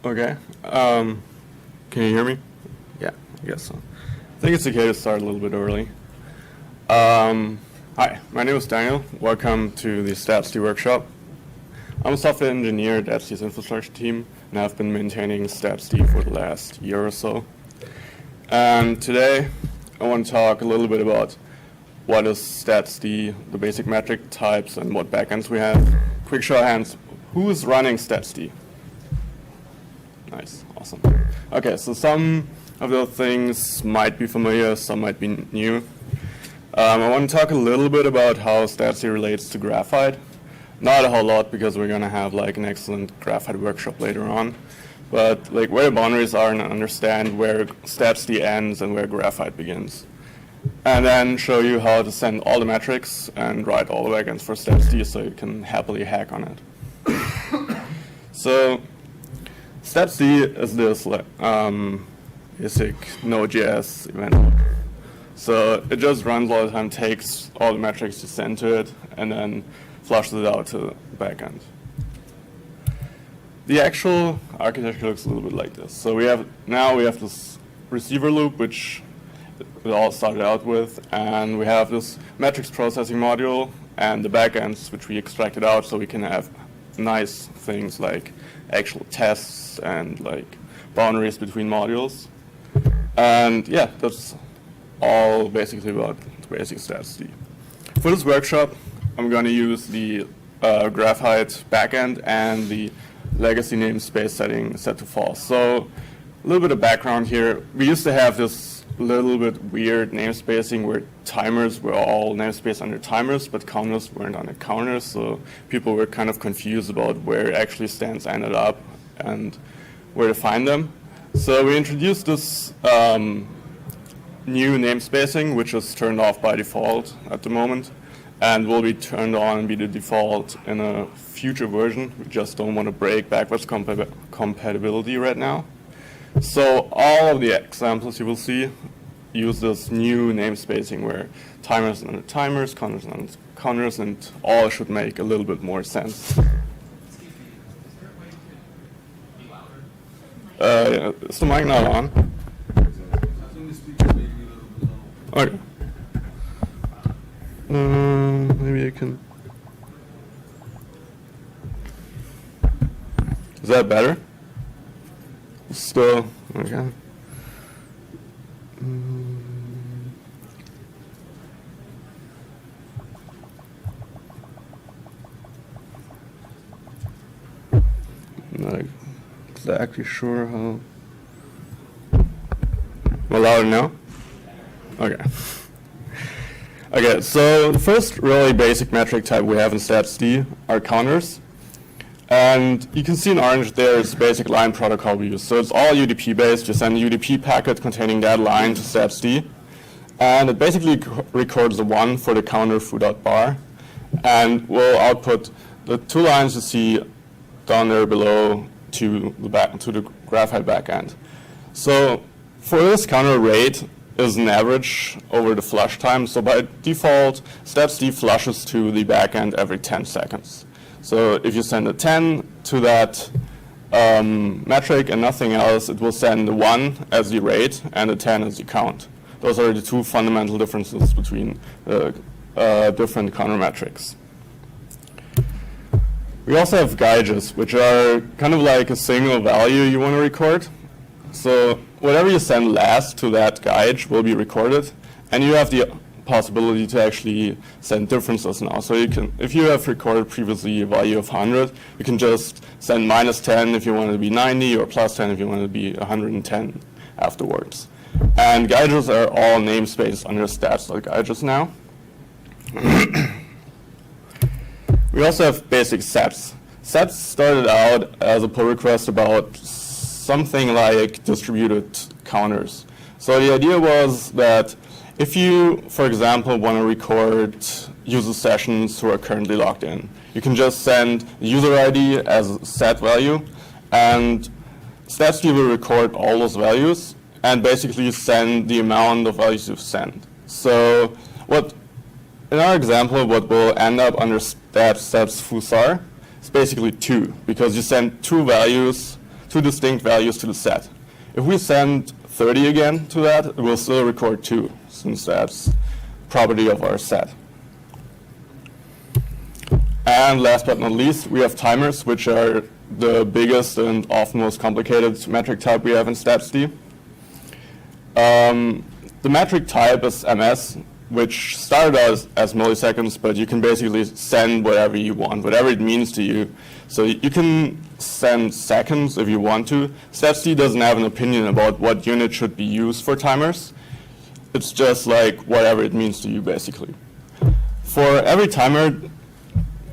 Okay. Can you hear me? Yeah, I guess so. I think it's okay to start a little bit early. Hi, my name is Daniel. Welcome to the StatsD workshop. I'm a software engineer at StatsD's infrastructure team, and I've been maintaining StatsD for the last year or so. And today, I want to talk a little bit about what is StatsD, the basic metric types, and what backends we have. Quick show of hands, who is running StatsD? Nice, awesome. Okay, so some of those things might be familiar, some might be new. I want to talk a little bit about how StatsD relates to Graphite. Not a whole lot, because we're going to have like an excellent Graphite workshop later on. But like where the boundaries are, and understand where StatsD ends and where Graphite begins. And then show you how to send all the metrics and write all the backends for StatsD so you can happily hack on it. So StatsD is this basic Node.js event. So it just runs all the time, takes all the metrics you send to it, and then flushes it out to the backend. The actual architecture looks a little bit like this. So we have this receiver loop, which it all started out with, and we have this metrics processing module and the backends, which we extracted out so we can have nice things like actual tests and like boundaries between modules. And yeah, that's all basically about the basic StatsD. For this workshop, I'm going to use the Graphite backend and the legacy namespace setting set to false. So a little bit of background here. We used to have this little bit weird namespacing where timers were all namespaced under timers, but counters weren't under counters, so people were kind of confused about where actually stands ended up and where to find them. So we introduced this new namespacing, which is turned off by default at the moment, and will be turned on and be the default in a future version. We just don't want to break backwards compatibility right now. So all of the examples you will see use this new namespacing where timers under timers, counters under counters, and all should make a little bit more sense. Is the mic not on? Okay. Maybe I can. Is that better? Still, okay. Not exactly sure how. Well, louder now? Okay. Okay, so the first really basic metric type we have in StatsD are counters. And you can see in orange there is basic line protocol we use. So it's all UDP based. You send a UDP packet containing that line to StatsD. And it basically records a 1 for the counter foo.bar. And will output the 2 lines you see down there below to the Graphite backend. So for this counter, rate is an average over the flush time. So by default, StatsD flushes to the backend every 10 seconds. So if you send a 10 to that metric and nothing else, it will send the 1 as the rate and the 10 as the count. Those are the two fundamental differences between the different counter metrics. We also have gauges, which are kind of like a single value you want to record. So whatever you send last to that gauge will be recorded, and you have the possibility to actually send differences now. So you can, if you have recorded previously a value of 100, you can just send -10 if you want it to be 90, or +10 if you want it to be 110 afterwards. And gauges are all namespaced under stats.gauges now. We also have basic sets. Sets started out as a pull request about something like distributed counters. So the idea was that if you, for example, want to record user sessions who are currently logged in, you can just send the user ID as a set value, and StatsD will record all those values and basically send the amount of values you've sent. So in our example, what will end up under stats fusar is basically 2, because you send 2 values two distinct values to the set. If we send 30 again to that, it will still record 2, since that's property of our set. And last but not least, we have timers, which are the biggest and often most complicated metric type we have in StatsD. The metric type is ms, which started as milliseconds, but you can basically send whatever you want, whatever it means to you. So you can send seconds if you want to. StatsD doesn't have an opinion about what unit should be used for timers. It's just like whatever it means to you, basically. For every timer,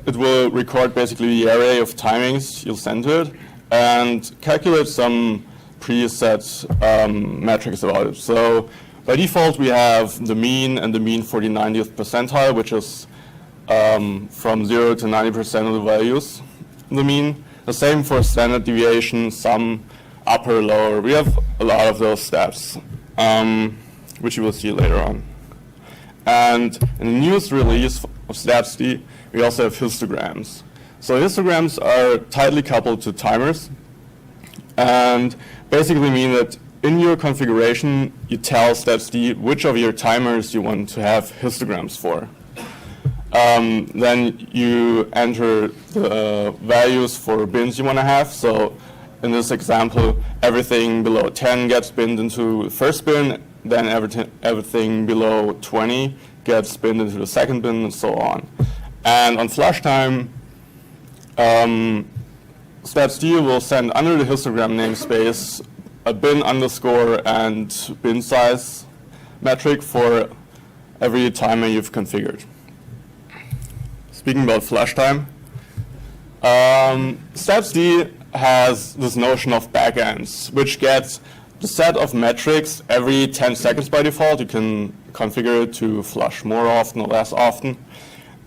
it will record basically the array of timings you'll send to it and calculate some preset metrics about it. So by default, we have the mean and the mean for the 90th percentile, which is from 0 to 90% of the values, the mean. The same for standard deviation, sum, upper, lower. We have a lot of those steps, which you will see later on. And in the newest release of StatsD, we also have histograms. So histograms are tightly coupled to timers and basically mean that in your configuration, you tell StatsD which of your timers you want to have histograms for. Then you enter the values for bins you want to have. So in this example, everything below 10 gets binned into the first bin, then everything below 20 gets binned into the second bin, and so on. And on flush time, StatsD will send under the histogram namespace a bin underscore and bin size metric for every timer you've configured. Speaking about flush time, StatsD has this notion of backends, which gets the set of metrics every 10 seconds by default. You can configure it to flush more often or less often.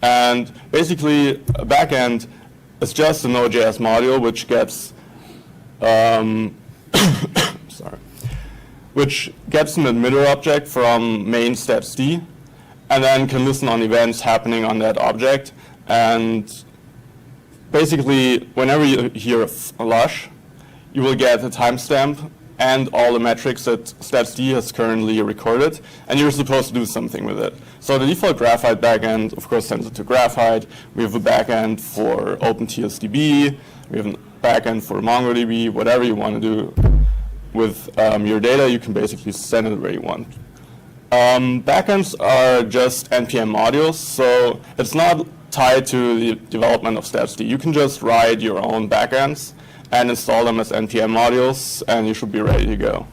And basically, a backend is just a Node.js module which gets which gets an emitter object from main StatsD, and then can listen on events happening on that object. And basically, whenever you hear a flush, you will get a timestamp and all the metrics that StatsD has currently recorded, and you're supposed to do something with it. So the default Graphite backend, of course, sends it to Graphite. We have a backend for OpenTSDB. We have a backend for MongoDB. Whatever you want to do with your data, you can basically send it where you want. Backends are just NPM modules, so it's not tied to the development of StatsD. You can just write your own backends and install them as NPM modules, and you should be ready to go.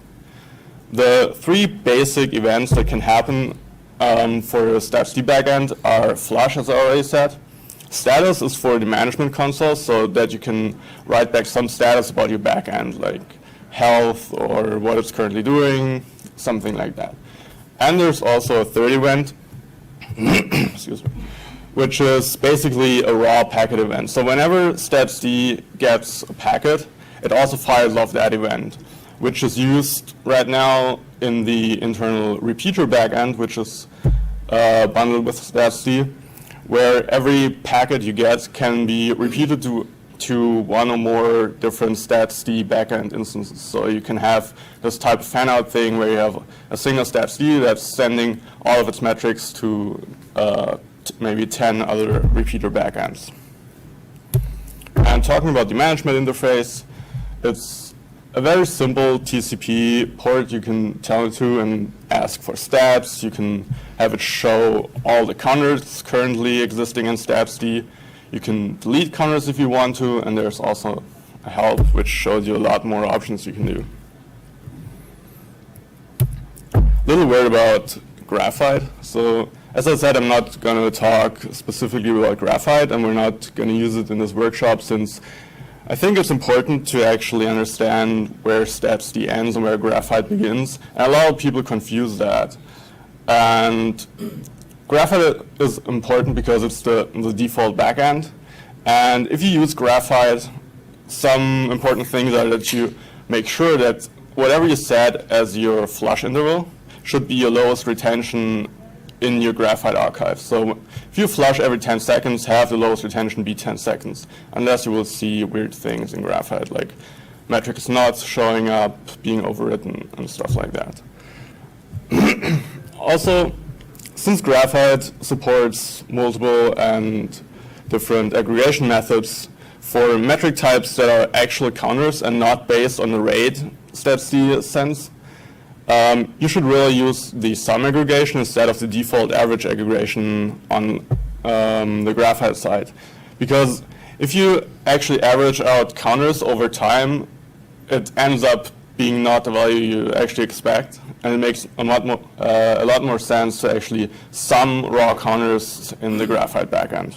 The three basic events that can happen for the StatsD backend are flush, as I already said. Status is for the management console, so that you can write back some status about your backend, like health or what it's currently doing, something like that. And there's also a third event, excuse me, which is basically a raw packet event. So whenever StatsD gets a packet, it also fires off that event, which is used right now in the internal repeater backend, which is bundled with StatsD, where every packet you get can be repeated to one or more different StatsD backend instances. So you can have this type of fan-out thing where you have a single StatsD that's sending all of its metrics to maybe 10 other repeater backends. And talking about the management interface, it's a very simple TCP port you can tell it to and ask for stats. You can have it show all the counters currently existing in StatsD. You can delete counters if you want to, and there's also a help which shows you a lot more options you can do. Little word about Graphite. So as I said, I'm not going to talk specifically about Graphite, and we're not going to use it in this workshop, since I think it's important to actually understand where StatsD ends and where Graphite begins. And a lot of people confuse that. And Graphite is important because it's the default backend. And if you use Graphite, some important things are that you make sure that whatever you set as your flush interval should be your lowest retention in your Graphite archive. So if you flush every 10 seconds, have the lowest retention be 10 seconds, unless you will see weird things in Graphite, like metric is not showing up, being overwritten, and stuff like that. Also, since Graphite supports multiple and different aggregation methods for metric types that are actual counters and not based on the rate StatsD sends, you should really use the sum aggregation instead of the default average aggregation on the Graphite side. Because if you actually average out counters over time, it ends up being not the value you actually expect, and it makes a lot more sense to actually sum raw counters in the Graphite backend.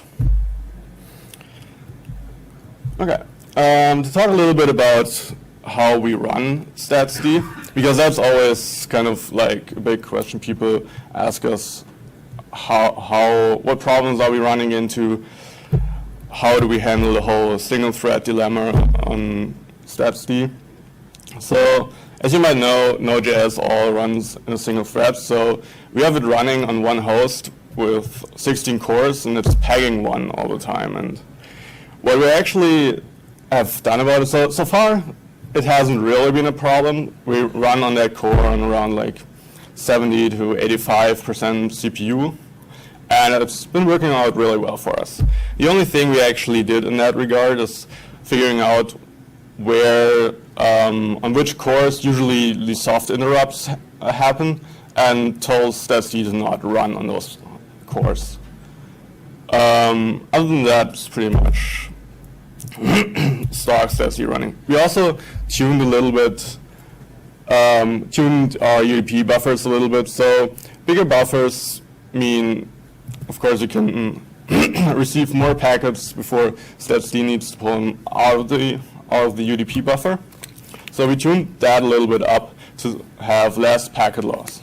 Okay, to talk a little bit about how we run StatsD, because that's always kind of like a big question. People ask us what problems are we running into, how do we handle the whole single thread dilemma on StatsD. So as you might know, Node.js all runs in a single thread, so we have it running on one host with 16 cores, and it's pegging one all the time. And what we actually have done about it, so far, it hasn't really been a problem. We run on that core on around like 70 to 85% CPU, and it's been working out really well for us. The only thing we actually did in that regard is figuring out where, on which cores usually the soft interrupts happen, and told StatsD to not run on those cores. Other than that, it's pretty much stock StatsD running. We also tuned a little bit, tuned our UDP buffers a little bit. So bigger buffers mean, of course, you can receive more packets before StatsD needs to pull them out of the UDP buffer. So we tuned that a little bit up to have less packet loss.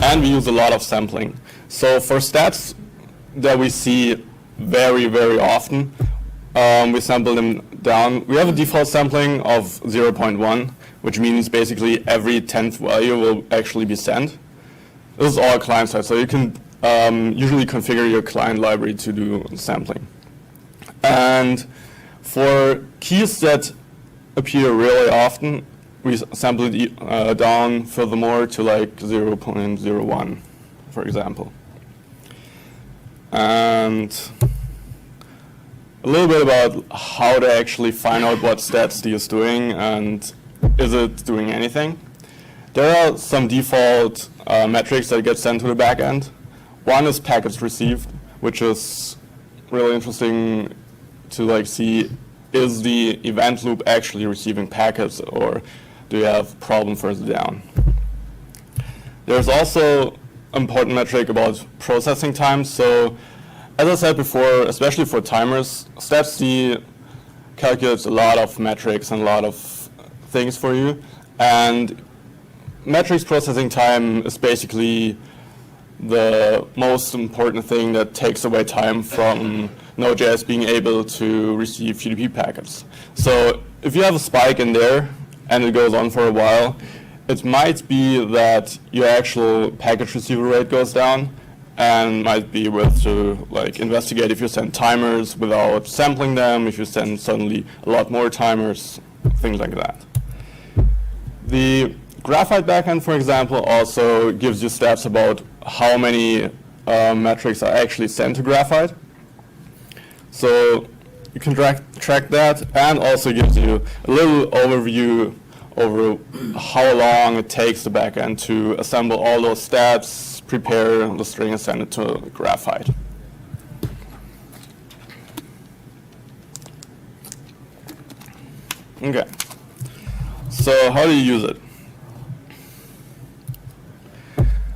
And we use a lot of sampling. So for stats that we see very, very often, we sample them down. We have a default sampling of 0.1, which means basically every 10th value will actually be sent. This is all client side, so you can usually configure your client library to do sampling. And for keys that appear really often, we sample it down furthermore to like 0.01, for example. And a little bit about how to actually find out what StatsD is doing and is it doing anything. There are some default metrics that get sent to the backend. One is packets received, which is really interesting to like see, is the event loop actually receiving packets, or do you have a problem further down? There's also an important metric about processing time. So as I said before, especially for timers, StatsD calculates a lot of metrics and a lot of things for you. And metrics processing time is basically the most important thing that takes away time from Node.js being able to receive UDP packets. So if you have a spike in there and it goes on for a while, it might be that your actual package receival rate goes down, and might be worth to like investigate if you send timers without sampling them, if you send suddenly a lot more timers, things like that. The Graphite backend, for example, also gives you stats about how many metrics are actually sent to Graphite. So you can track that, and also gives you a little overview over how long it takes the backend to assemble all those stats, prepare the string, and send it to Graphite. Okay, so how do you use it?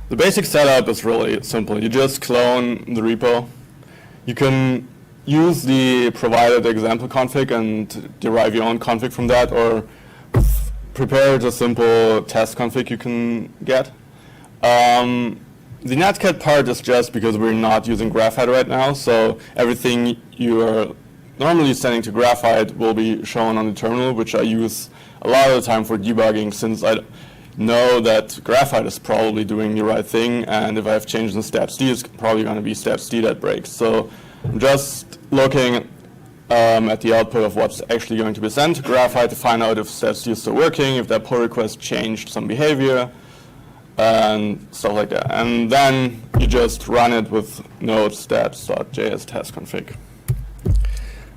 The basic setup is really simple. You just clone the repo. You can use the provided example config and derive your own config from that, or prepare the simple test config you can get. The netcat part is just because we're not using Graphite right now, so everything you are normally sending to Graphite will be shown on the terminal, which I use a lot of the time for debugging, since I know that Graphite is probably doing the right thing, and if I have changes in StatsD, it's probably going to be StatsD that breaks. So I'm just looking at the output of what's actually going to be sent to Graphite to find out if StatsD is still working, if that pull request changed some behavior, and stuff like that. And then you just run it with node stats.js test config.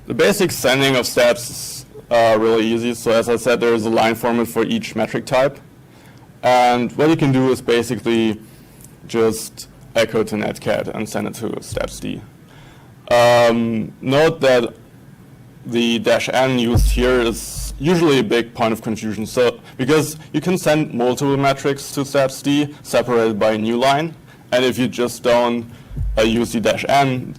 The basic sending of stats is really easy. So as I said, there is a line format for each metric type. And what you can do is basically just echo to netcat and send it to StatsD. Note that the -n used here is usually a big point of confusion. So because you can send multiple metrics to StatsD separated by a new line, and if you just don't use the -n,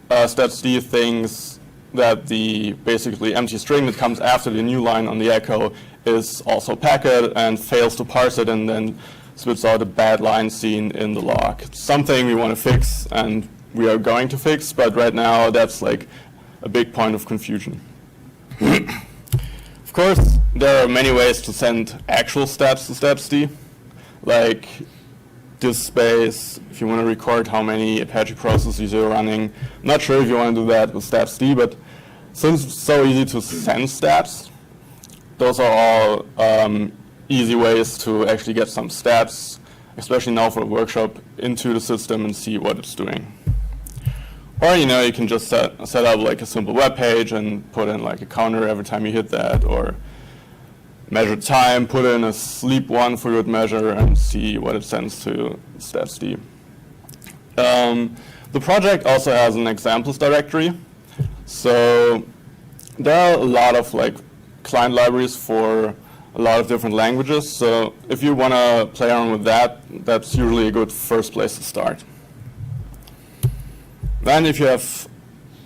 StatsD thinks that the basically empty string that comes after the new line on the echo is also packet and fails to parse it and then spits out a bad line seen in the log. It's something we want to fix and we are going to fix, but right now that's like a big point of confusion. Of course, there are many ways to send actual stats to StatsD, like disk space, if you want to record how many Apache processes you're running. I'm not sure if you want to do that with StatsD, but since it's so easy to send stats, those are all easy ways to actually get some stats, especially now for the workshop, into the system and see what it's doing. Or, you know, you can just set up like a simple web page and put in like a counter every time you hit that, or measure time, put in a sleep one for good measure and see what it sends to StatsD. The project also has an examples directory. So there are a lot of like client libraries for a lot of different languages. So if you want to play around with that, that's usually a good first place to start. Then if you have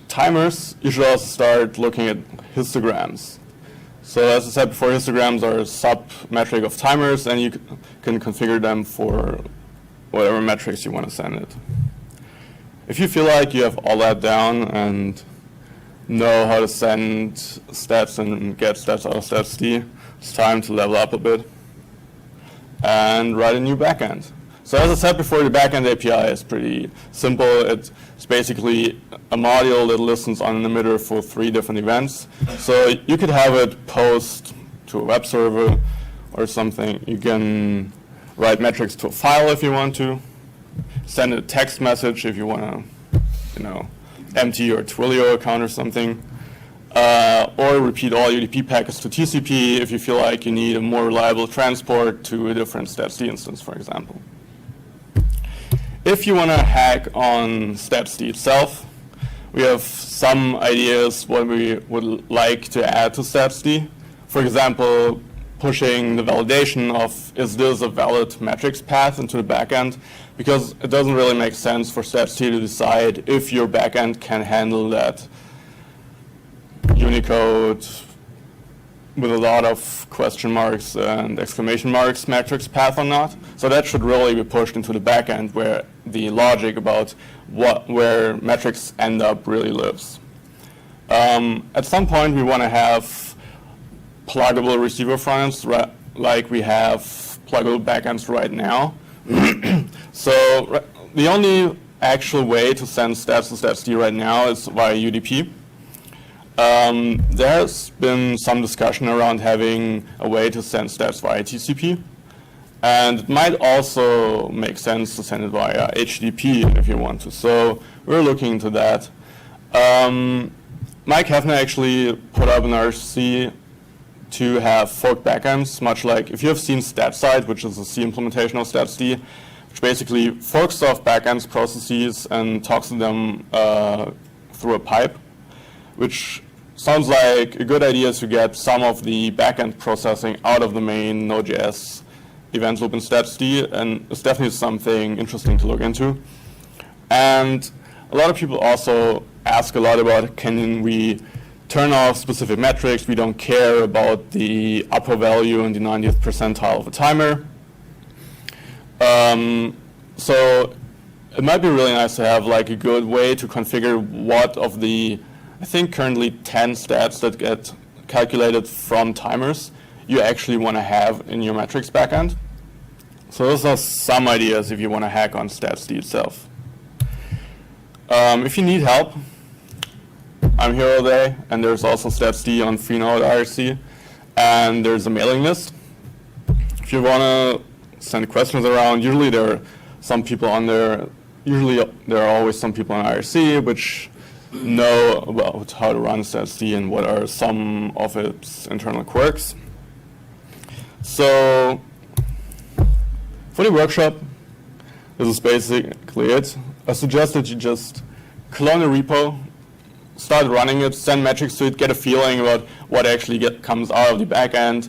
timers, you should also start looking at histograms. So as I said before, histograms are a sub-metric of timers, and you can configure them for whatever metrics you want to send it. If you feel like you have all that down and know how to send stats and get stats out of StatsD, it's time to level up a bit and write a new backend. So as I said before, the backend API is pretty simple. It's basically a module that listens on an emitter for 3 different events. So you could have it post to a web server or something. You can write metrics to a file if you want to, send a text message if you want to, you know, empty your Twilio account or something, or repeat all UDP packets to TCP if you feel like you need a more reliable transport to a different StatsD instance, for example. If you want to hack on StatsD itself, we have some ideas what we would like to add to StatsD. For example, pushing the validation of is this a valid metrics path into the backend, because it doesn't really make sense for StatsD to decide if your backend can handle that Unicode with a lot of question marks and exclamation marks metrics path or not. So that should really be pushed into the backend where the logic about where metrics end up really lives. At some point we want to have pluggable receiver frontends like we have pluggable backends right now. So the only actual way to send stats to StatsD right now is via UDP. There's been some discussion around having a way to send stats via TCP. And it might also make sense to send it via HTTP if you want to. So we're looking into that. Mike Hefner actually put up an RFC to have forked backends, much like if you have seen StatSide, which is a C implementation of StatsD, which basically forks off backends processes and talks to them through a pipe, which sounds like a good idea to get some of the backend processing out of the main Node.js event loop in StatsD, and it's definitely something interesting to look into. And a lot of people also ask a lot about, can we turn off specific metrics? We don't care about the upper value in the 90th percentile of a timer. So it might be really nice to have like a good way to configure what of the, I think currently 10 stats that get calculated from timers you actually want to have in your metrics backend. So those are some ideas if you want to hack on StatsD itself. If you need help, I'm here all day, and there's also StatsD on Freenode IRC, and there's a mailing list. If you want to send questions around, usually there are some people on there. Usually there are always some people on IRC which know about how to run StatsD and what are some of its internal quirks. So for the workshop, this is basically it. I suggest that you just clone a repo, start running it, send metrics to it, get a feeling about what actually comes out of the backend,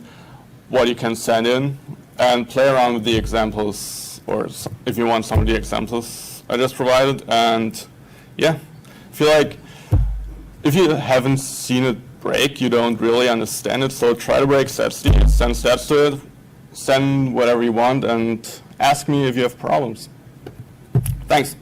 what you can send in, and play around with the examples, or if you want some of the examples I just provided. And yeah, I feel like if you haven't seen it break, you don't really understand it, so try to break StatsD, send stats to it, send whatever you want, and ask me if you have problems. Thanks.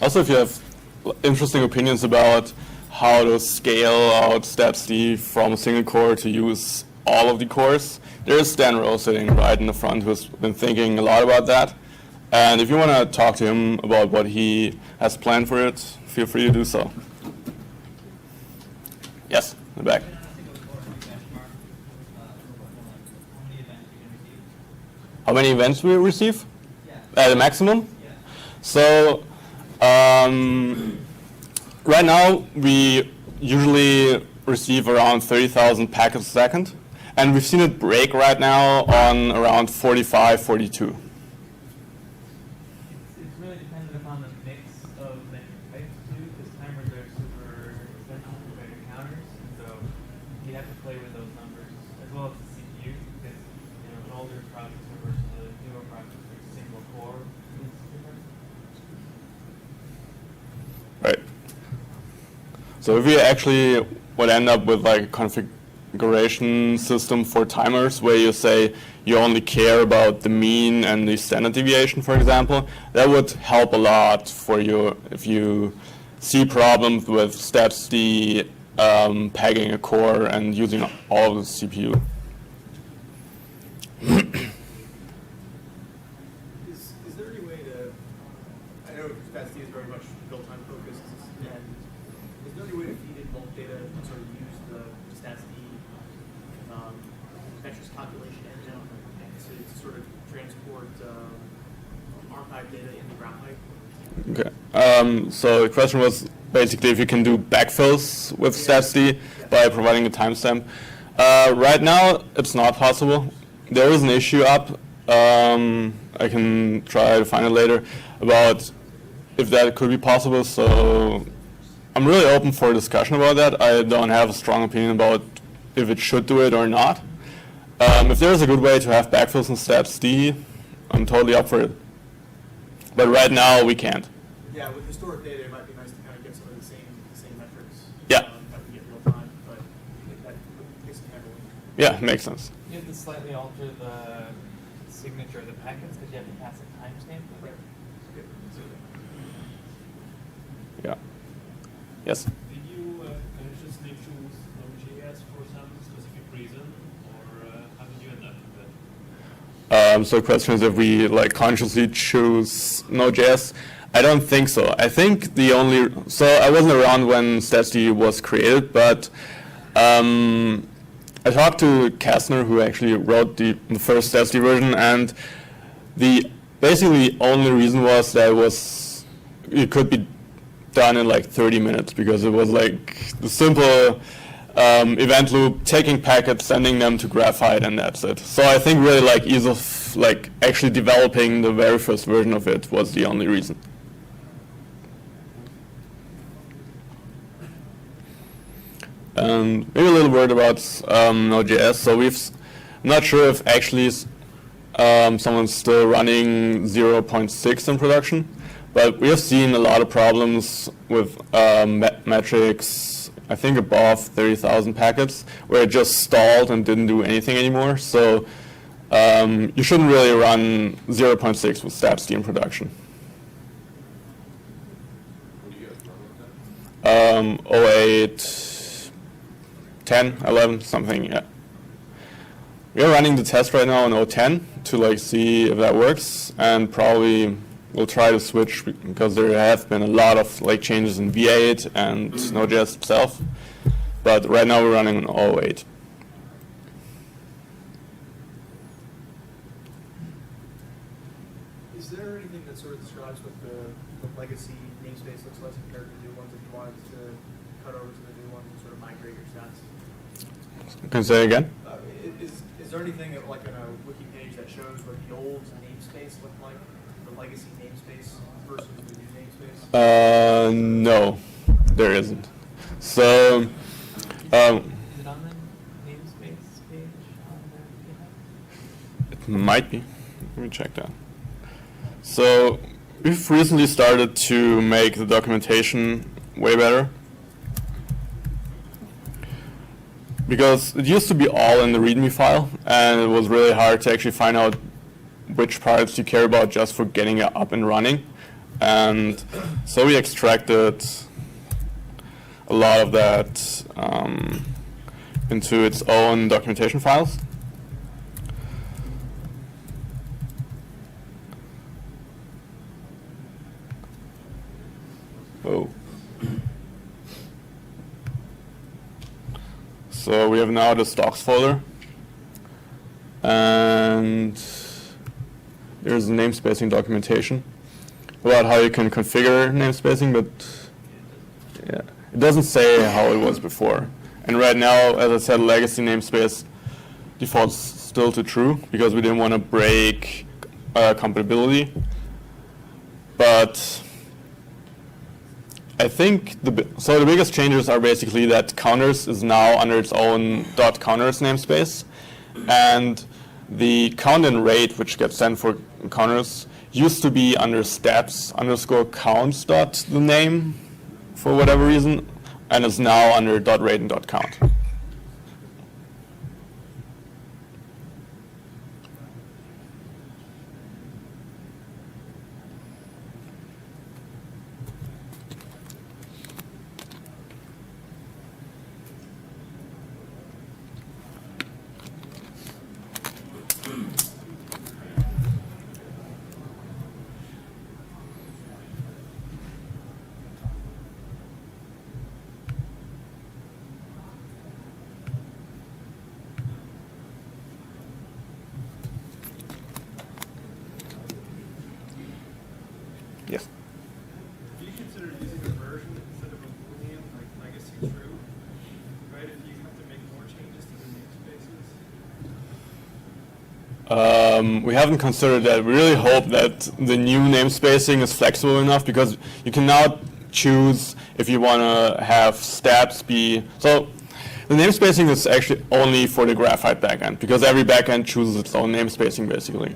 Also, if you have interesting opinions about how to scale out StatsD from a single core to use all of the cores, there's Dan Rowe sitting right in the front who's been thinking a lot about that. And if you want to talk to him about what he has planned for it, feel free to do so. Yes, in the back. How many events we receive? The maximum? So right now we usually receive around 30,000 packets a second, and we've seen it break right now on around 45, 42. It's really dependent upon the mix of metric types too, because timers are super expensive compared to counters, and so you have to play with those numbers as well as the CPU, because an older processor versus a newer processor, single core is different. Right. So if we actually would end up with like a configuration system for timers where you say you only care about the mean and the standard deviation, for example, that would help a lot for you if you see problems with StatsD pegging a core and using all of the CPU. Is there any way to, I know StatsD is very much real-time focused, and is there any way to feed in bulk data and sort of use the StatsD metrics calculation engine to sort of transport archive data in the ground pipe? Okay. So the question was basically if you can do backfills with StatsD by providing a timestamp. Right now, it's not possible. There is an issue up. I can try to find it later about if that could be possible. So I'm really open for a discussion about that. I don't have a strong opinion about if it should do it or not. If there's a good way to have backfills in StatsD, I'm totally up for it. But right now, we can't. Yeah, with historic data, it might be nice to kind of get some of the same metrics. Yeah. That we get real time, but I think that makes it handle. Yeah, makes sense. You have to slightly alter the signature of the packets because you have to pass a timestamp with it. Yeah. Yes? Did you consciously choose Node.js for some specific reason, or how did you end up with that? So the question is if we like consciously choose Node.js. I don't think so. I think so I wasn't around when StatsD was created, but I talked to Kastner, who actually wrote the first StatsD version, and basically the only reason was that it could be done in like 30 minutes because it was like the simple event loop, taking packets, sending them to Graphite, and that's it. So I think really like ease of like actually developing the very first version of it was the only reason. Maybe a little word about Node.js. So I'm not sure if actually someone's still running 0.6 in production, but we have seen a lot of problems with metrics, I think above 30,000 packets, where it just stalled and didn't do anything anymore. So You shouldn't really run 0.6 with StatsD in production. What do you guys run with that? 08, 10, 11, something, yeah. We are running the test right now on 010 to like see if that works, and probably we'll try to switch because there have been a lot of like changes in V8 and Node.js itself. But right now we're running on 08. Is there anything that sort of describes what the legacy namespace looks like compared to the new ones if you wanted to cut over to the new ones and sort of migrate your stats? Can you say it again? Is there anything like on a wiki page that shows what the old namespace looked like, the legacy namespace versus the new namespace? No, there isn't. So, Is it on the namespace page on the GitHub? it might be. Let me check that. So, we've recently started to make the documentation way better. Because it used to be all in the README file, and it was really hard to actually find out which parts you care about just for getting it up and running. And so we extracted a lot of that into its own documentation files. Oh. So we have now the stocks folder, and there's the namespacing documentation about how you can configure namespacing, but yeah, it doesn't say how it was before. And right now, as I said, legacy namespace defaults still to true because we didn't want to break compatibility. But I think the biggest changes are basically that counters is now under its own .counters namespace, and the count and rate which gets sent for counters used to be under stats_counts the name for whatever reason, and is now under .rate and .count. Yes. Do you consider using a version instead of a Boolean, like legacy true, right? If you have to make more changes to the namespaces? We haven't considered that. We really hope that the new namespacing is flexible enough because you can now choose if you want to have stats be. So the namespacing is actually only for the Graphite backend because every backend chooses its own namespacing basically.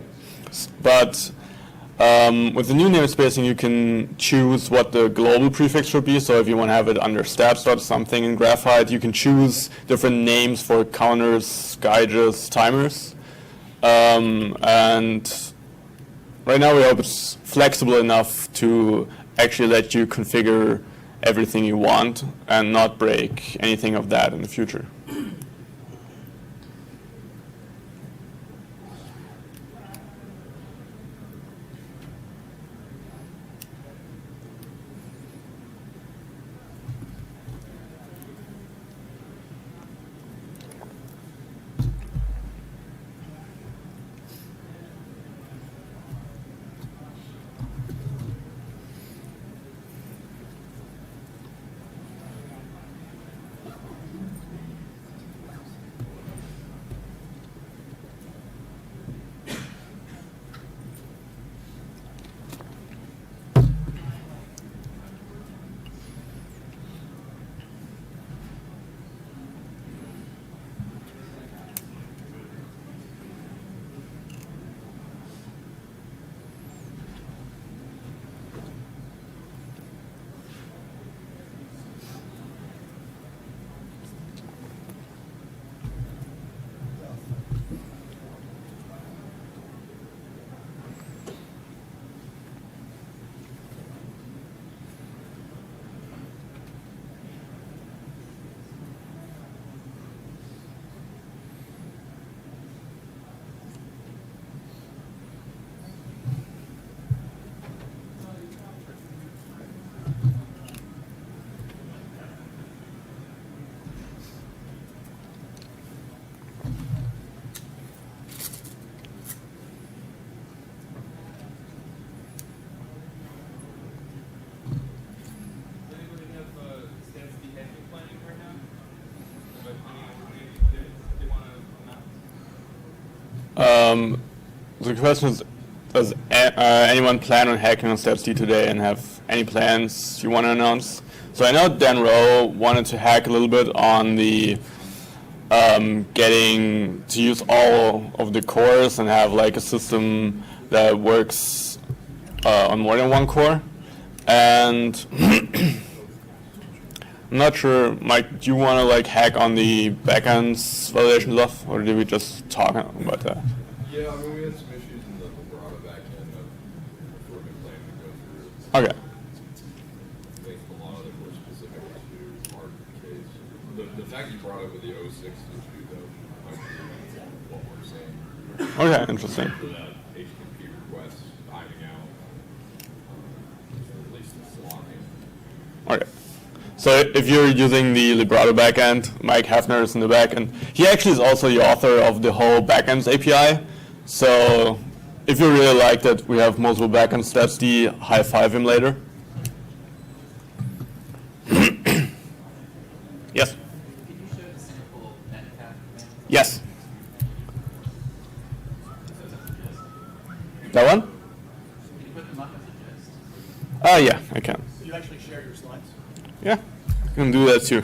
But with the new namespacing, you can choose what the global prefix should be. So if you want to have it under stats something in Graphite, you can choose different names for counters, gauges, timers. And right now we hope it's flexible enough to actually let you configure everything you want and not break anything of that in the future. The question is, does anyone plan on hacking on StatsD today and have any plans you want to announce? So I know Dan Rowe wanted to hack a little bit on the getting to use all of the cores and have like a system that works on more than one core. And I'm not sure, Mike, do you want to like hack on the backend validation stuff, or did we just talk about that? Yeah, I mean, we had some issues in the Vibrato backend that we've been planning to go through. Okay. I think a lot of them were specific to our case. The fact you brought up with the 06 issue, though, might be what we're saying. Okay, interesting. For that HTTP request timing out, at least it's locking. Okay. So if you're using the Librado backend, Mike Hafner is in the backend. He actually is also the author of the whole backends API. So if you really like that we have multiple backend StatsD, high five him later. Yes? Can you show the sample netcat command? Yes. That one? Can you put them up as a gist? Oh yeah, I can. You actually share your slides? Yeah, I can do that too.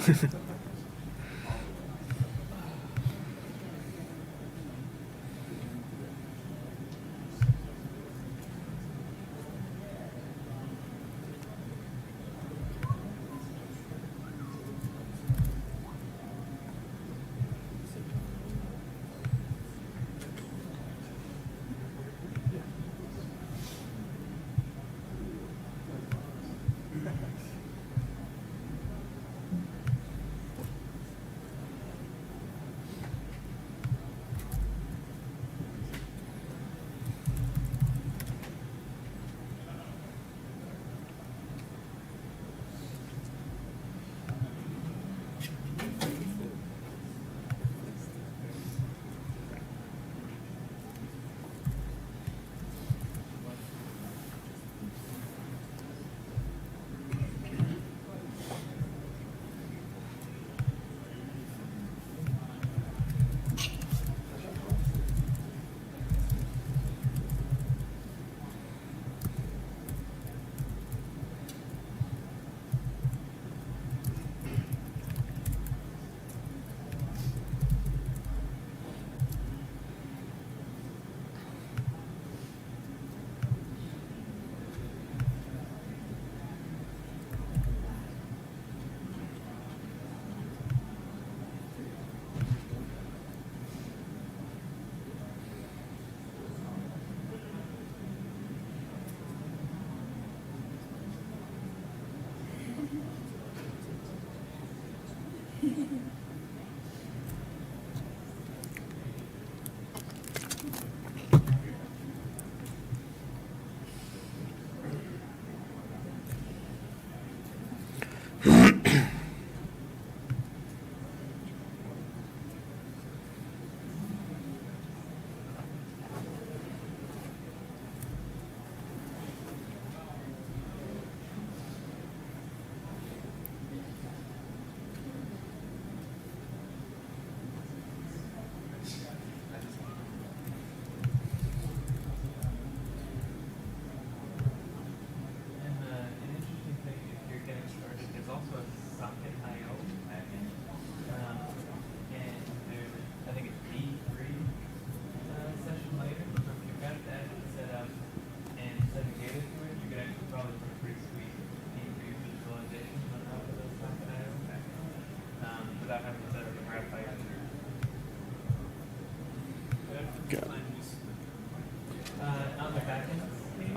On the backend page,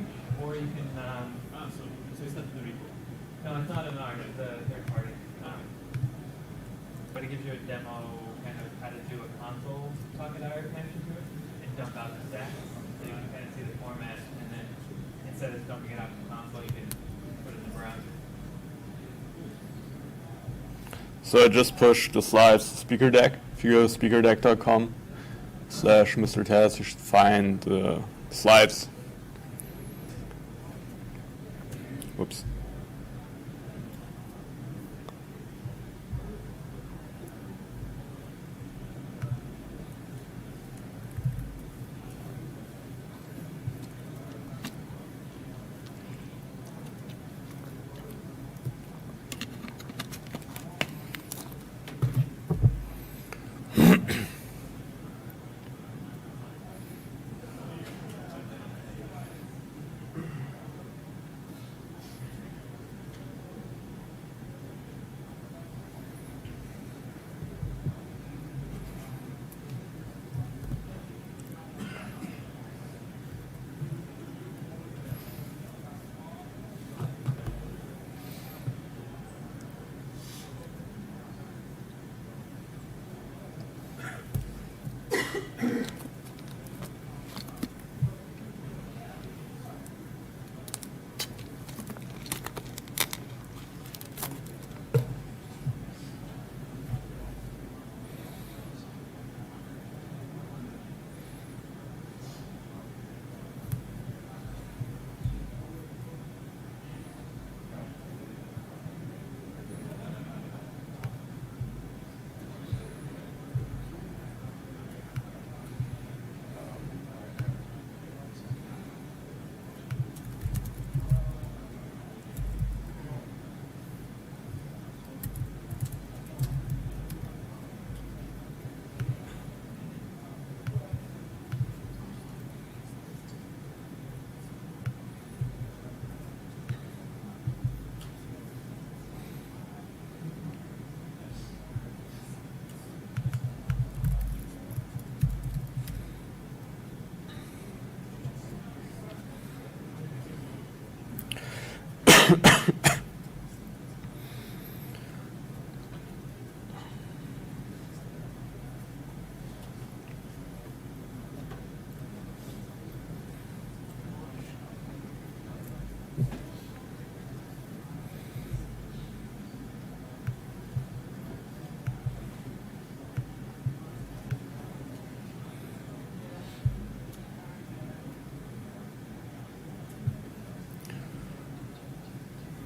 or you can. So it's not the repo. No, it's not an R, it's a third party. But it gives you a demo, kind of how to do a console socket IR connection to it, and dump out the stack, so you can kind of see the format, and then instead of dumping it out to the console, you can put it in the browser. So I just pushed the slides to Speaker Deck. If you go to speakerdeck.com/Mr. Taz, you should find the slides. Whoops.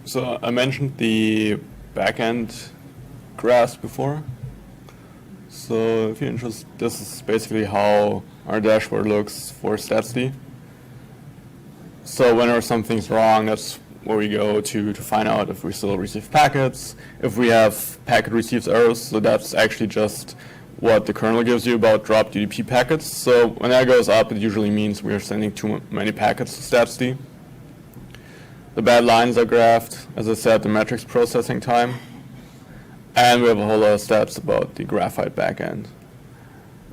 So I mentioned the backend graphs before. So if you're interested, this is basically how our dashboard looks for StatsD. So whenever something's wrong, that's where we go to find out if we still receive packets. If we have packet receives errors, so that's actually just what the kernel gives you about dropped UDP packets. So when that goes up, it usually means we are sending too many packets to StatsD. The bad lines are graphed, as I said, the metrics processing time. And we have a whole lot of steps about the graphite backend,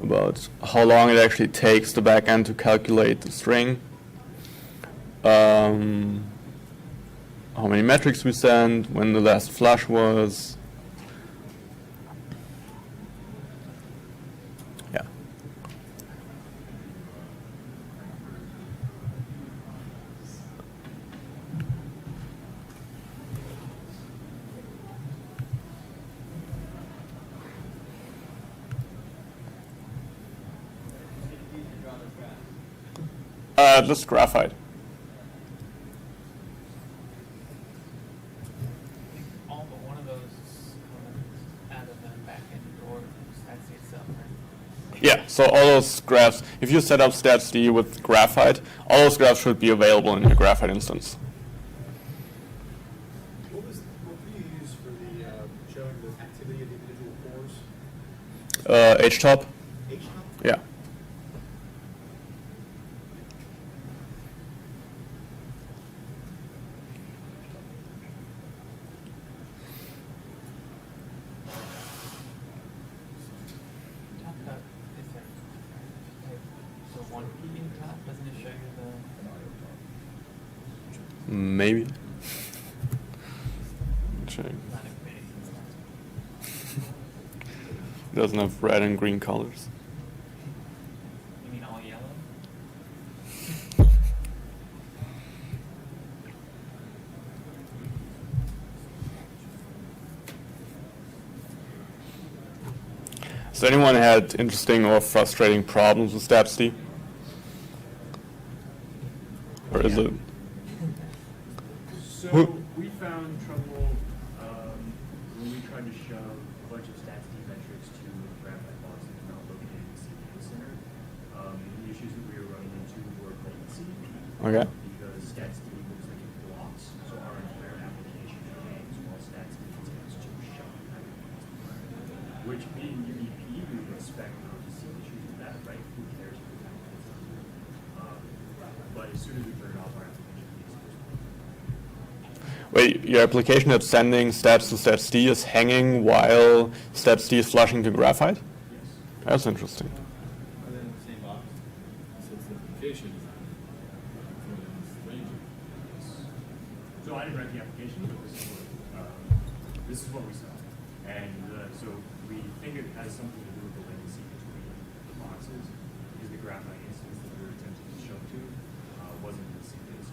about how long it actually takes the backend to calculate the string, how many metrics we send, when the last flush was. Yeah. Just graphite. All but one of those is out of the backend or StatsD itself, right? Yeah, so all those graphs, if you set up StatsD with graphite, all those graphs should be available in your graphite instance. What do you use for the showing the activity of the individual cores? HTOP? HTOP? Yeah. Top cut is there. So one P in top, doesn't it show you the Maybe. Check. line of base and stuff? It doesn't have red and green colors. You mean all yellow? Has anyone had interesting or frustrating problems with StatsD? Or is it? So Who- we found trouble when we tried to shove a bunch of StatsD metrics to graphite blocks that were not located in the CPU center. The issues that we were running into were latency. Okay. Because StatsD looks like it blocks, so our entire application hangs while StatsD takes to shove. Which being UDP, we would expect not to see issues with that, right? Who cares if the packet is on? But as soon as we turn it off, our application is Wait, your application that's sending stats to StatsD is hanging while StatsD is flushing to graphite? yes. That's interesting. Are they in the same box? Since the application is So I didn't write the application, but this is what we saw. And so we think it has something to do with the latency between the boxes, because the graphite instance that we were attempting to show to wasn't in the same place.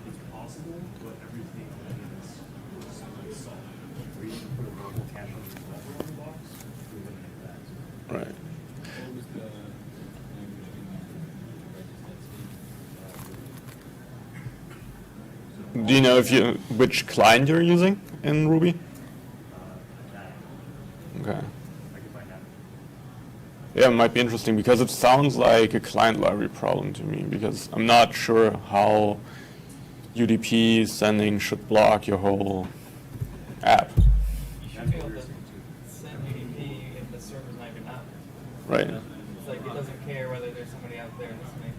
It's possible, but everything is somewhat solid. Where you can put a local cache on the level on the box, we wouldn't have that. Right. What was the language Do you know which client you're using in Ruby? That Okay. I can find out. Yeah, it might be interesting because it sounds like a client library problem to me because I'm not sure how UDP sending should block your whole app. You should be able to send UDP if the server's not even out. Right. It's like it doesn't care whether there's somebody out there listening.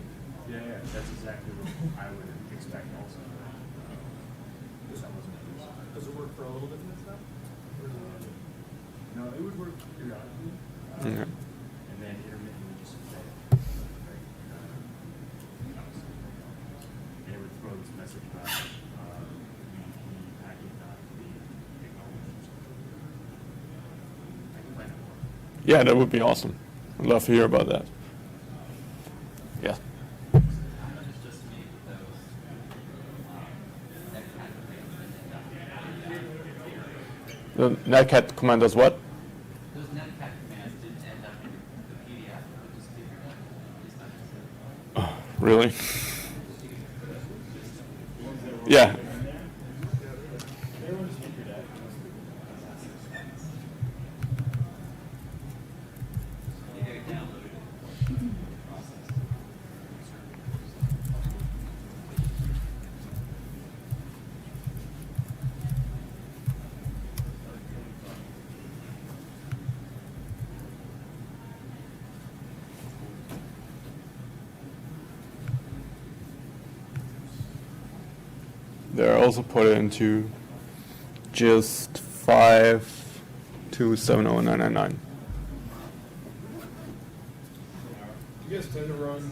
Yeah, that's exactly what I would expect also. Does it work for a little bit of stuff? Or is it? No, it would work periodically, Okay. and then intermittently just fail. Yeah, that would be awesome. I'd love to hear about that. Yeah. The netcat command does what? Those netcat commands didn't end up in the PDF, but just figured out it's not necessary. Really? Yeah. They're also put it into just 5.2.7.0.9.9.9. Do you guys tend to run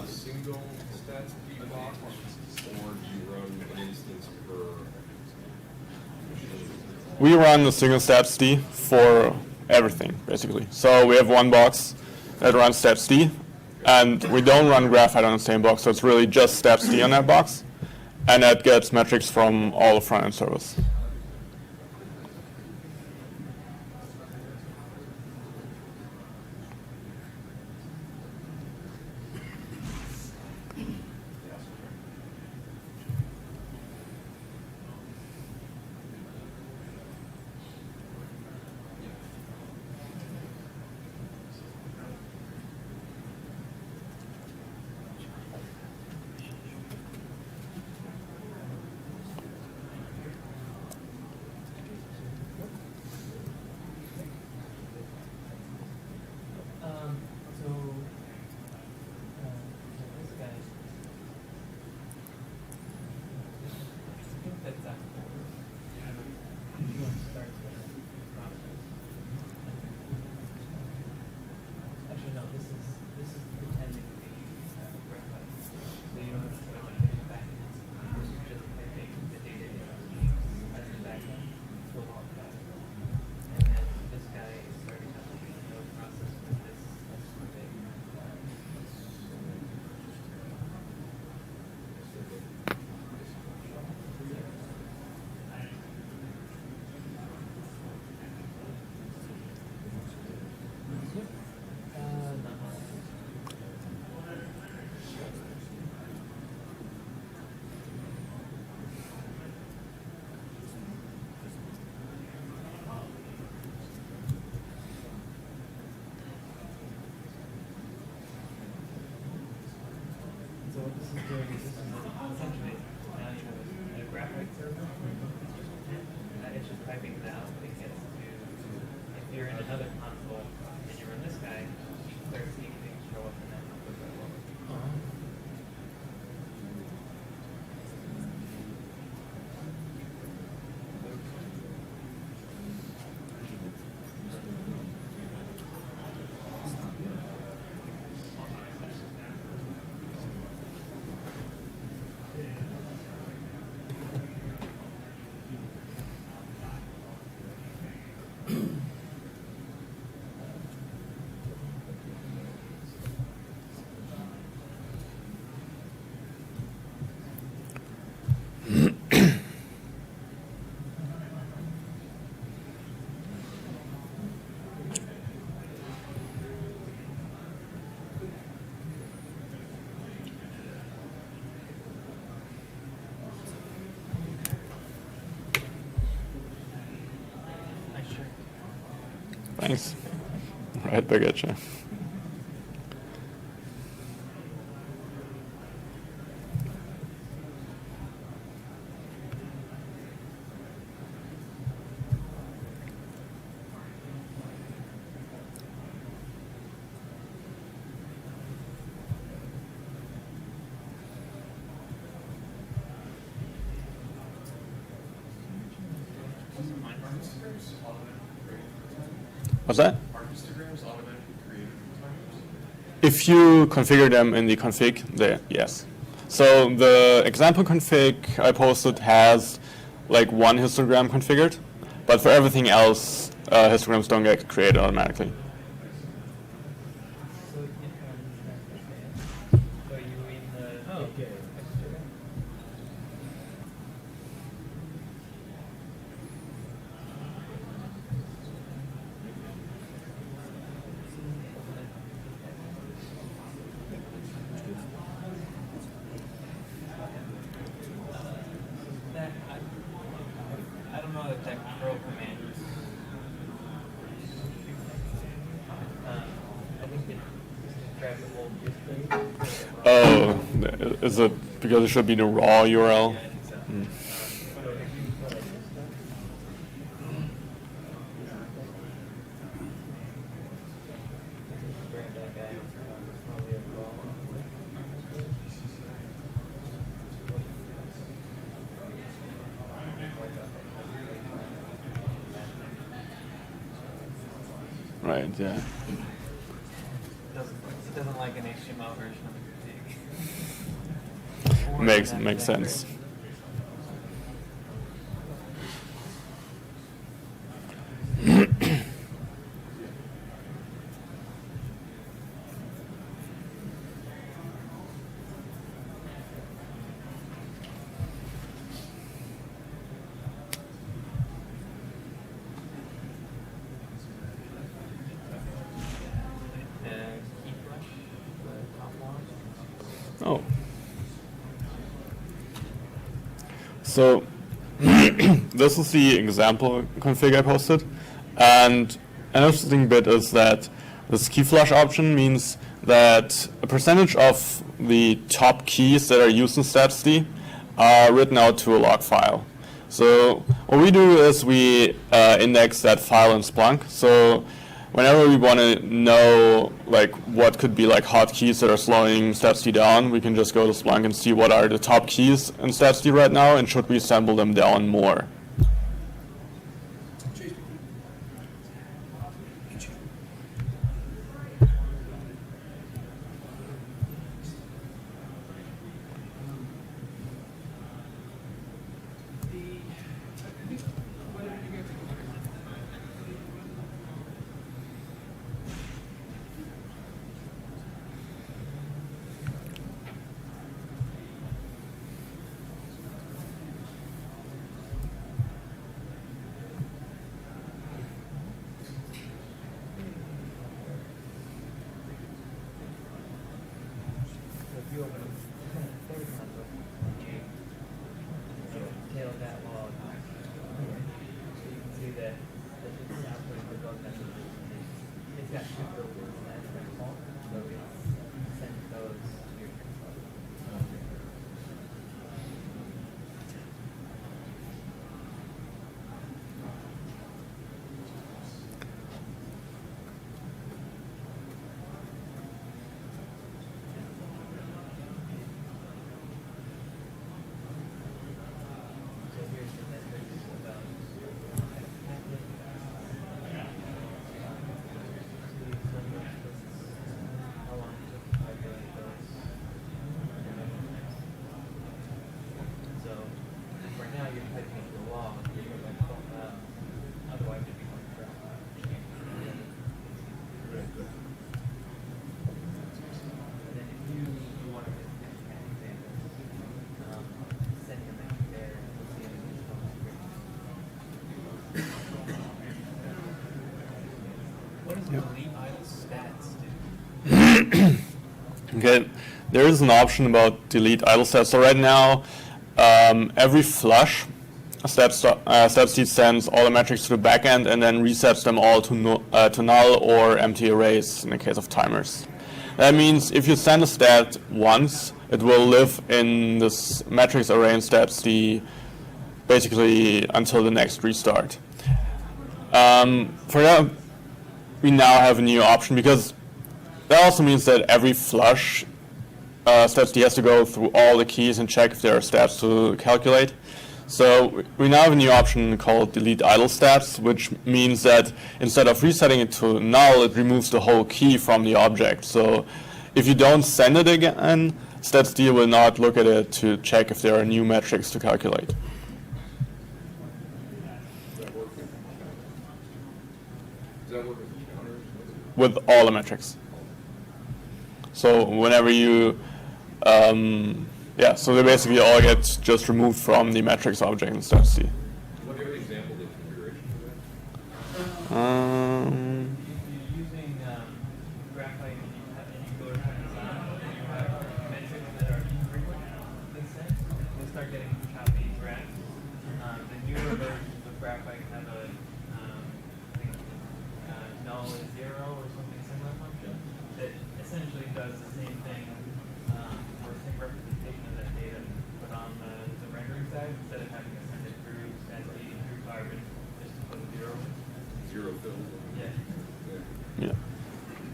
single StatsD box, or do you run an instance per machine? We run a single StatsD for everything, basically. So we have one box that runs StatsD, and we don't run Graphite on the same box, so it's really just StatsD on that box, and that gets metrics from all the front-end servers. So this guy, I think that's after you start the process. Actually, no, this is pretending to be Graphite. So you don't have to go back in. This is just typing the data as the backend, fill all that. And then this guy is starting up the node process with this thing. So what this is doing is this is essentially now you have a graphic server, and it's just typing it out. It gets to, if you're in another console and you run this guy, you can start seeing things show up in that console as well. Thanks. Right back at you. What's that? Are histograms automatically created for timers? If you configure them in the config, there, yes. So the example config I posted has like one histogram configured, but for everything else, histograms don't get created automatically. So you can so you in the Okay. that I don't know that curl command is I think it grabs the whole disk. Oh, is it because it should be the raw URL? Yeah, I think so. Mm. So if you put like this stuff, grab that guy, probably a raw. Right, yeah. It doesn't like an HTML version of the config. Or Makes that sense. key flush, the top one. Oh. So this is the example config I posted, and an interesting bit is that this key flush option means that a percentage of the top keys that are used in StatsD are written out to a log file. So what we do is we index that file in Splunk. So whenever we want to know like what could be like hotkeys that are slowing StatsD down, we can just go to Splunk and see what are the top keys in StatsD right now, and should we sample them down more. So if you open a third console, tail of that log, so you can see that it's outputting the bug messages. It's got two filters, and that's by default, so it's sends those to your console. So here's the metrics about packet. How long it took to calculate those. So for now you're typing into a log, you're like, otherwise you'd be going for and then if you want to send your metric there, you'll see it in the What does delete idle stats do? Okay, there is an option about delete idle stats. So right now, every flush, StatsD sends all the metrics to the backend and then resets them all to null or empty arrays in the case of timers. That means if you send a stat once, it will live in this metrics array in StatsD basically until the next restart. For that, we now have a new option, because that also means that every flush, StatsD has to go through all the keys and check if there are stats to calculate. So we now have a new option called delete idle stats, which means that instead of resetting it to null, it removes the whole key from the object. So if you don't send it again, StatsD will not look at it to check if there are new metrics to calculate. with all the metrics. So whenever you, yeah, so they basically all get just removed from the metrics object in StatsD. What do you have an example of the configuration for that? If you're using graphite and you go to design, and you have metrics that are infrequent, let's say, you'll start getting choppy graphs. The newer versions of graphite have a I think, null is 0 or something similar function that essentially does the same thing or same representation of that data, but on the rendering side, instead of having to send it through StatsD through Carbon, just to put a 0. Zero fill. Yeah. Yeah.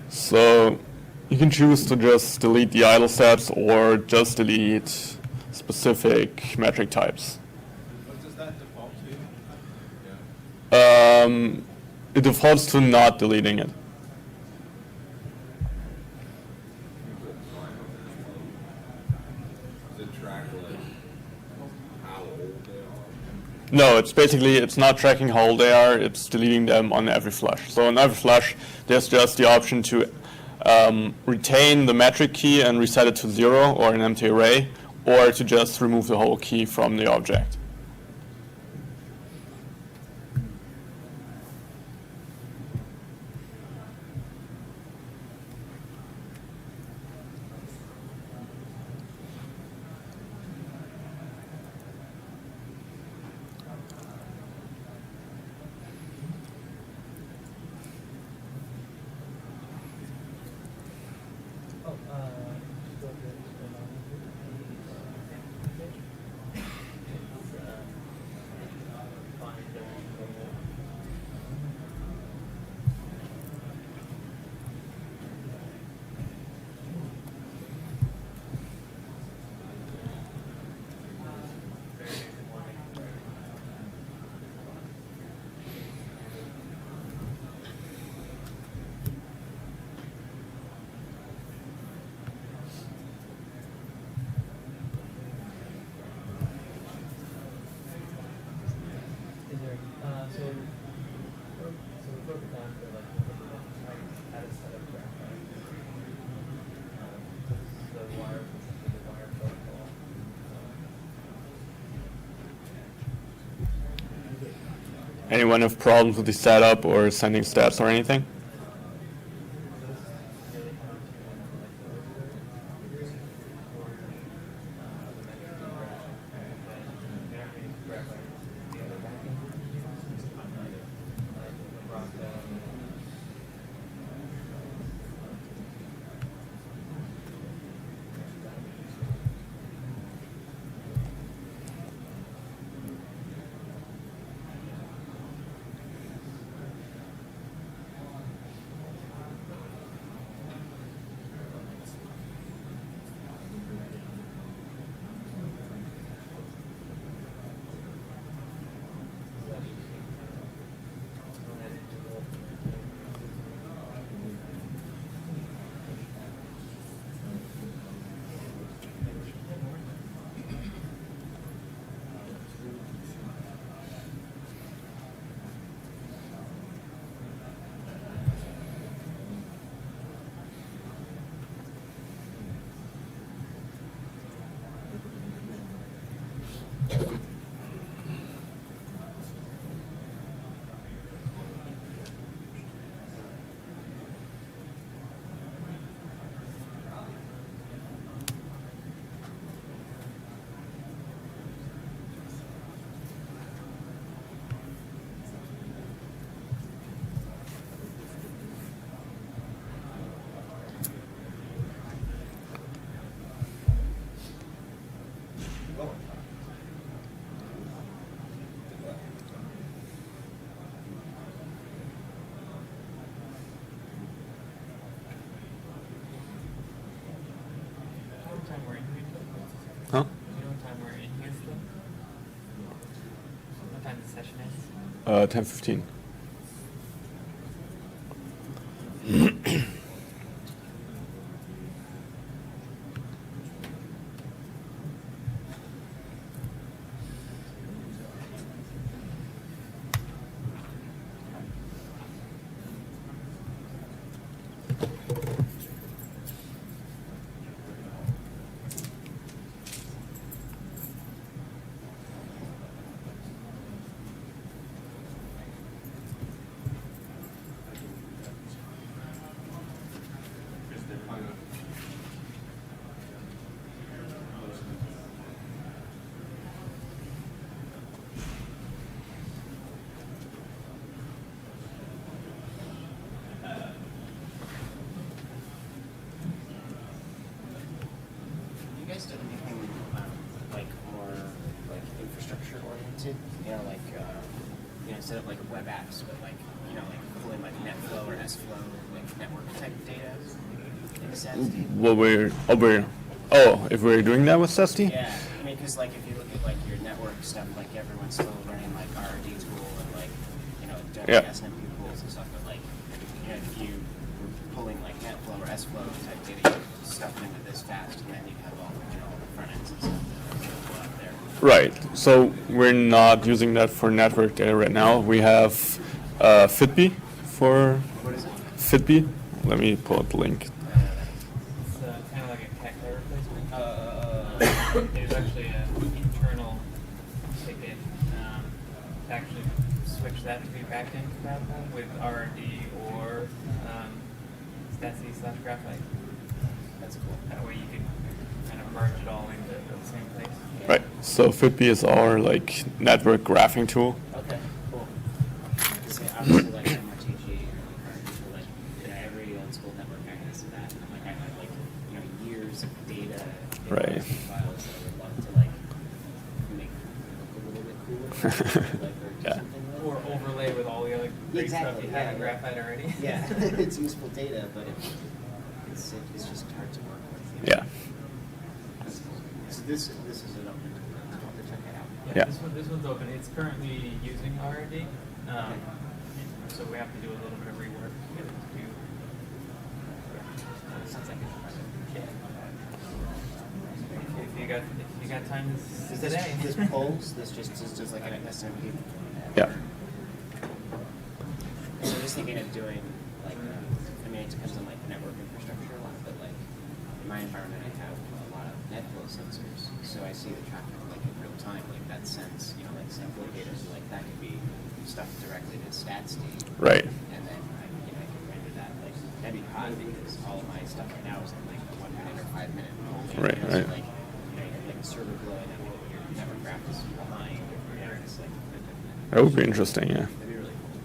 So you can choose to just delete the idle sets or just delete specific metric types. What does that default to? It defaults to not deleting it. Does it track like how old they are? No, it's not tracking how old they are, it's deleting them on every flush. So on every flush, there's just the option to retain the metric key and reset it to 0 or an empty array, or to just remove the whole key from the object. Oh, just go to Is there, so we broke it down to like, how to set up graphite. The wire, essentially the wire protocol. Anyone have problems with the setup or sending stats or anything? Huh? Do you know what time we're in here still? What time the session is? 10:15. instead of making like more like infrastructure oriented, you know, like you know, instead of like web apps, but like, you know, like pulling like NetFlow or SFlow, like network type data in StatsD? If we're doing that with StatsD? Yeah, I mean, because like if you look at like your network stuff, like everyone's still learning like RD tool and like, you know, Yeah. SNMP pools and stuff, but like, you know, if you were pulling like NetFlow or SFlow type data, you stuff it into this fast, and then you have all, you know, all the front ends and stuff that go out there. Right. So we're not using that for network data right now. We have Fitbee for What is it? Fitbee. Let me pull up the link. It's kind of like a cachet replacement. There's actually an internal ticket to actually switch that to be backend compatible with RD or StatsD/Graphite. That's cool. That way you can kind of merge it all into the same place. Right. So Fitbee is our like network graphing tool. Okay, cool. Because obviously, like, I'm RTG, or like, you know, every old school network guy has that. And I'm like, I have like, you know, years of data in Right. my files that I would love to like make look a little bit cooler, like, or do Yeah. something with. Or overlay with all the other great stuff Exactly, you have in yeah. Graphite already. Yeah, it's useful data, but it's just hard to work with. You know? Yeah. That's cool. So this is an open tool. I'll have to check it out. Yeah. This one's open. It's currently using RD, so we have to do a little bit of rework to get it to do. Sounds like a project. If you got time Is today. this polls? This just like an SMP? Yeah. So I'm just thinking of doing like, I mean, it depends on like network infrastructure a lot, but like in my environment, I have a lot of NetFlow sensors, so I see the traffic like in real time, like that sense, you know, like sample data, so like that could be stuffed directly to StatsD. Right. And then you know, I can render that like that'd be hot because all of my stuff right now is in like a 1 minute or 5 minute. Right, you know, right. So like, you know, you have like a server blowing up when your network graph is behind. Yeah, it's like That would be interesting. Yeah. that'd be really cool.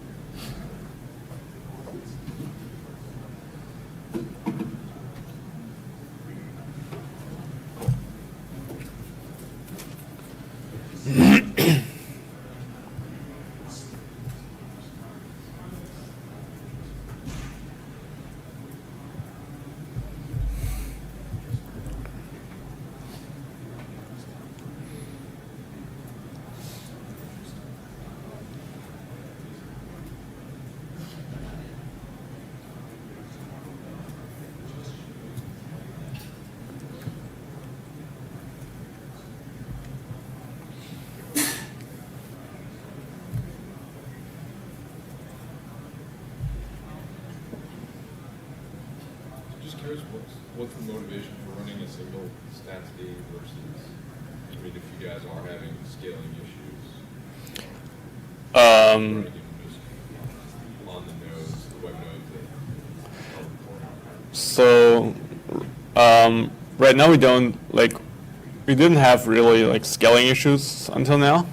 Just curious, what's the motivation for running a single StatsD versus, I mean, if you guys are having scaling issues, running them just on the nodes, the web nodes that are reporting? So right now we didn't have really like scaling issues until now.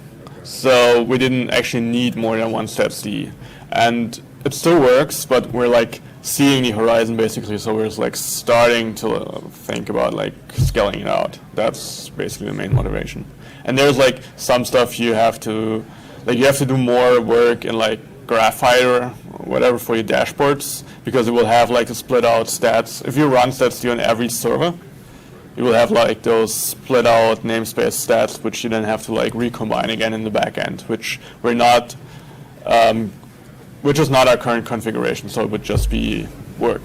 So we didn't actually need more than one StatsD, and it still works, but we're like seeing the horizon basically. So we're just like starting to think about like scaling it out. That's basically the main motivation. And there's like some stuff you have to do more work in like Graphite or whatever for your dashboards, because it will have like a split out stats. If you run StatsD on every server, you will have like those split out namespace stats, which you then have to like recombine again in the back end, which we're not, which is not our current configuration. So it would just be work.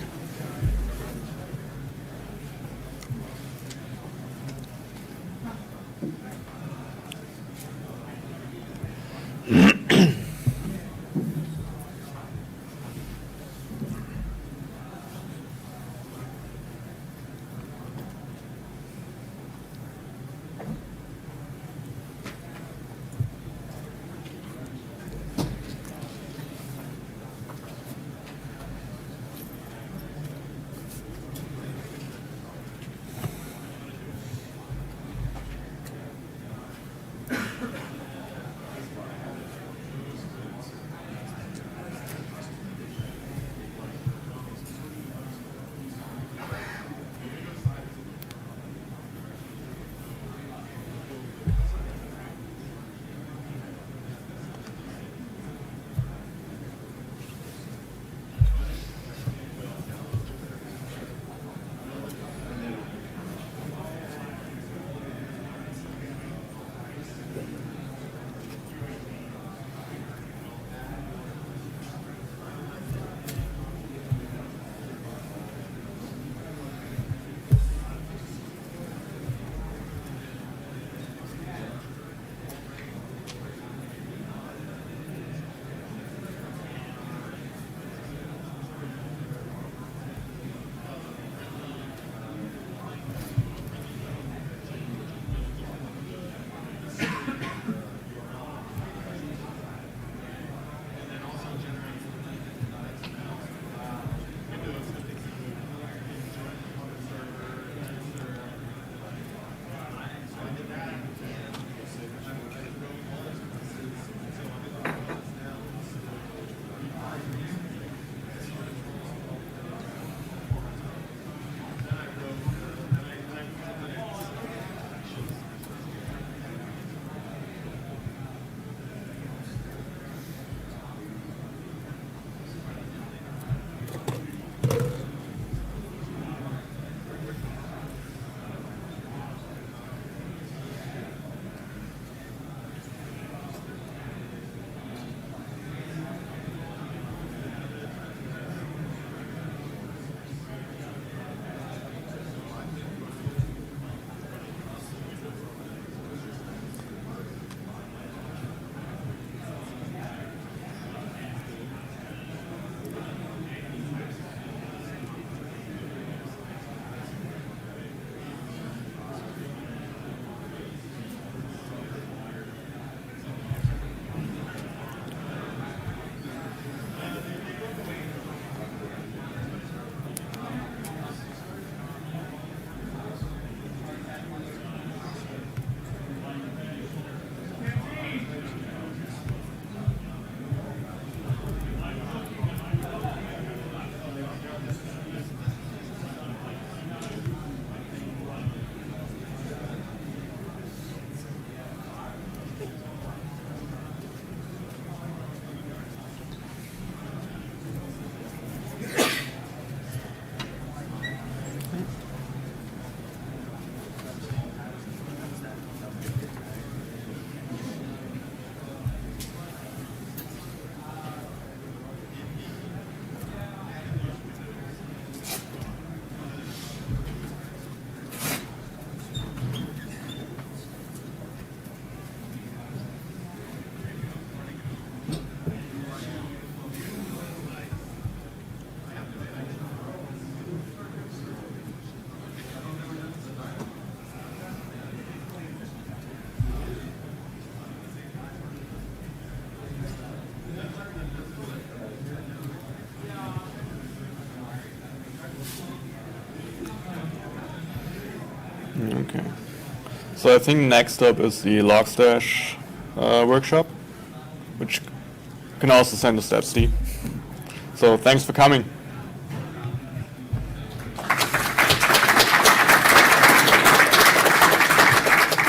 Okay. So I think next up is the Logstash workshop, which you can also send to StatsD. So thanks for coming.